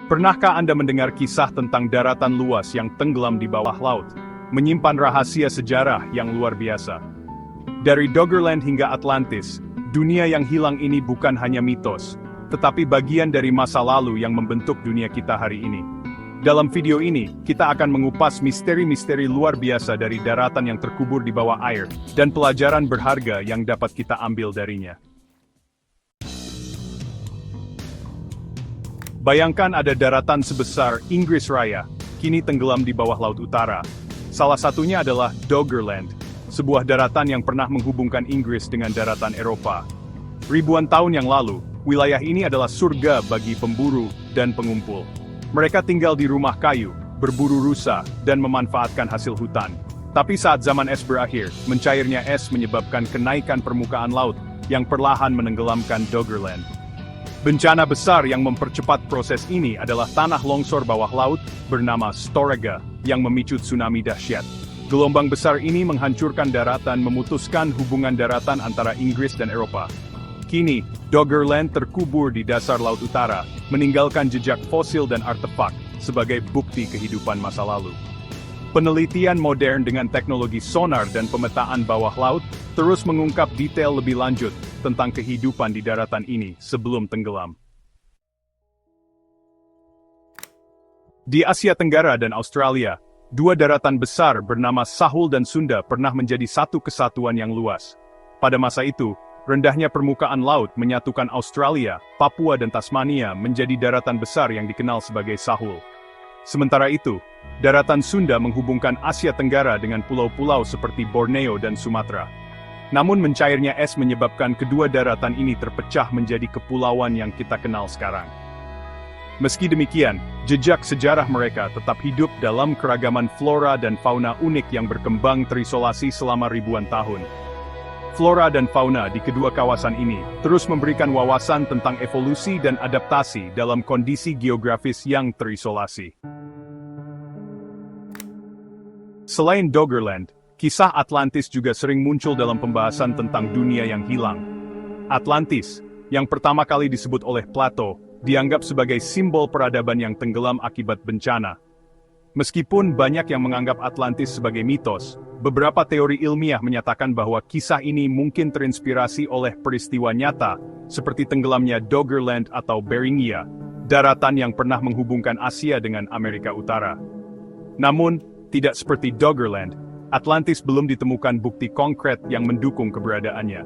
Pernahkah Anda mendengar kisah tentang daratan luas yang tenggelam di bawah laut, menyimpan rahasia sejarah yang luar biasa? Dari Doggerland hingga Atlantis, dunia yang hilang ini bukan hanya mitos, tetapi bagian dari masa lalu yang membentuk dunia kita hari ini. Dalam video ini, kita akan mengupas misteri-misteri luar biasa dari daratan yang terkubur di bawah air, dan pelajaran berharga yang dapat kita ambil darinya. Bayangkan ada daratan sebesar Inggris Raya, kini tenggelam di bawah Laut Utara. Salah satunya adalah Doggerland, sebuah daratan yang pernah menghubungkan Inggris dengan daratan Eropa. Ribuan tahun yang lalu, wilayah ini adalah surga bagi pemburu dan pengumpul. Mereka tinggal di rumah kayu, berburu rusa, dan memanfaatkan hasil hutan. Tapi saat zaman es berakhir, mencairnya es menyebabkan kenaikan permukaan laut yang perlahan menenggelamkan Doggerland. Bencana besar yang mempercepat proses ini adalah tanah longsor bawah laut bernama Storegga yang memicu tsunami dahsyat. Gelombang besar ini menghancurkan daratan, memutuskan hubungan daratan antara Inggris dan Eropa. Kini, Doggerland terkubur di dasar Laut Utara, meninggalkan jejak fosil dan artefak sebagai bukti kehidupan masa lalu. Penelitian modern dengan teknologi sonar dan pemetaan bawah laut terus mengungkap detail lebih lanjut tentang kehidupan di daratan ini sebelum tenggelam. Di Asia Tenggara dan Australia, dua daratan besar bernama Sahul dan Sunda pernah menjadi satu kesatuan yang luas. Pada masa itu, rendahnya permukaan laut menyatukan Australia, Papua dan Tasmania menjadi daratan besar yang dikenal sebagai Sahul. Sementara itu, daratan Sunda menghubungkan Asia Tenggara dengan pulau-pulau seperti Borneo dan Sumatera. Namun mencairnya es menyebabkan kedua daratan ini terpecah menjadi kepulauan yang kita kenal sekarang. Meski demikian, jejak sejarah mereka tetap hidup dalam keragaman flora dan fauna unik yang berkembang terisolasi selama ribuan tahun. Flora dan fauna di kedua kawasan ini terus memberikan wawasan tentang evolusi dan adaptasi dalam kondisi geografis yang terisolasi. Selain Doggerland, kisah Atlantis juga sering muncul dalam pembahasan tentang dunia yang hilang. Atlantis, yang pertama kali disebut oleh Plato, dianggap sebagai simbol peradaban yang tenggelam akibat bencana. Meskipun banyak yang menganggap Atlantis sebagai mitos, beberapa teori ilmiah menyatakan bahwa kisah ini mungkin terinspirasi oleh peristiwa nyata, seperti tenggelamnya Doggerland atau Beringia, daratan yang pernah menghubungkan Asia dengan Amerika Utara. Namun, tidak seperti Doggerland, Atlantis belum ditemukan bukti konkret yang mendukung keberadaannya.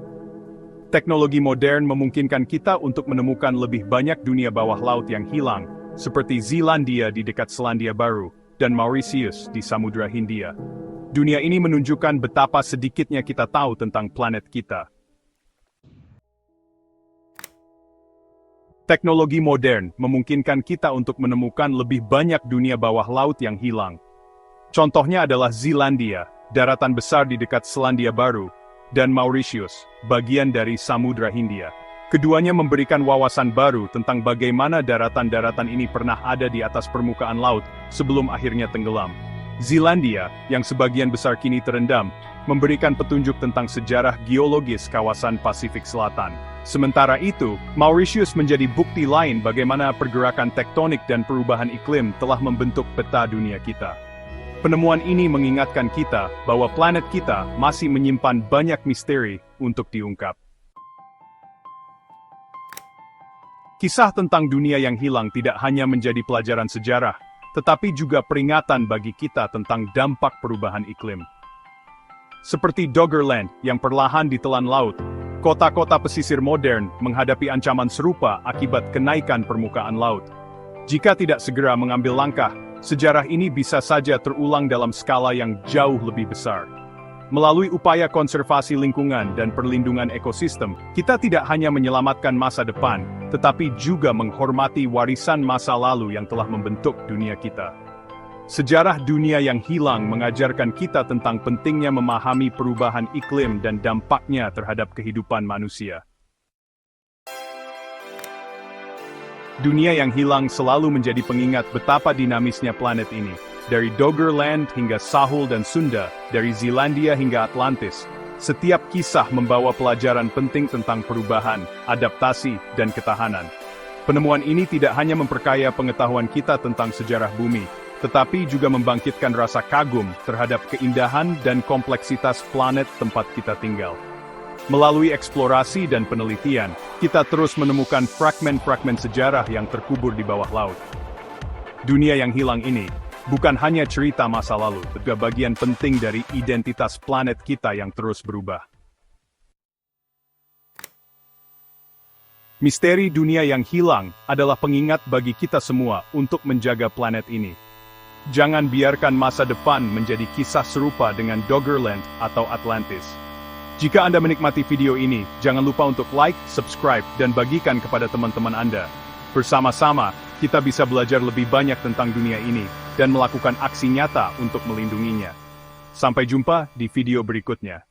Teknologi modern memungkinkan kita untuk menemukan lebih banyak dunia bawah laut yang hilang, seperti Zealandia di dekat Selandia Baru, dan Mauritius di Samudra Hindia. Dunia ini menunjukkan betapa sedikitnya kita tahu tentang planet kita. Teknologi modern memungkinkan kita untuk menemukan lebih banyak dunia bawah laut yang hilang. Contohnya adalah Zealandia, daratan besar di dekat Selandia Baru, dan Mauritius, bagian dari Samudra Hindia. Keduanya memberikan wawasan baru tentang bagaimana daratan-daratan ini pernah ada di atas permukaan laut sebelum akhirnya tenggelam. Zealandia, yang sebagian besar kini terendam, memberikan petunjuk tentang sejarah geologis kawasan Pasifik Selatan. Sementara itu, Mauritius menjadi bukti lain bagaimana pergerakan tektonik dan perubahan iklim telah membentuk peta dunia kita. Penemuan ini mengingatkan kita bahwa planet kita masih menyimpan banyak misteri untuk diungkap. Kisah tentang dunia yang hilang tidak hanya menjadi pelajaran sejarah, tetapi juga peringatan bagi kita tentang dampak perubahan iklim. Seperti Doggerland yang perlahan ditelan laut, kota-kota pesisir modern menghadapi ancaman serupa akibat kenaikan permukaan laut. Jika tidak segera mengambil langkah, sejarah ini bisa saja terulang dalam skala yang jauh lebih besar. Melalui upaya konservasi lingkungan dan perlindungan ekosistem, kita tidak hanya menyelamatkan masa depan, tetapi juga menghormati warisan masa lalu yang telah membentuk dunia kita. Sejarah dunia yang hilang mengajarkan kita tentang pentingnya memahami perubahan iklim dan dampaknya terhadap kehidupan manusia. Dunia yang hilang selalu menjadi pengingat betapa dinamisnya planet ini. Dari Doggerland hingga Sahul dan Sunda, dari Zealandia hingga Atlantis, setiap kisah membawa pelajaran penting tentang perubahan, adaptasi, dan ketahanan. Penemuan ini tidak hanya memperkaya pengetahuan kita tentang sejarah bumi, tetapi juga membangkitkan rasa kagum terhadap keindahan dan kompleksitas planet tempat kita tinggal. Melalui eksplorasi dan penelitian, kita terus menemukan fragmen-fragmen sejarah yang terkubur di bawah laut. Dunia yang hilang ini bukan hanya cerita masa lalu, juga bagian penting dari identitas planet kita yang terus berubah. Misteri dunia yang hilang adalah pengingat bagi kita semua untuk menjaga planet ini. Jangan biarkan masa depan menjadi kisah serupa dengan Doggerland atau Atlantis. Jika Anda menikmati video ini, jangan lupa untuk like, subscribe, dan bagikan kepada teman-teman Anda. Bersama-sama, kita bisa belajar lebih banyak tentang dunia ini dan melakukan aksi nyata untuk melindunginya. Sampai jumpa di video berikutnya.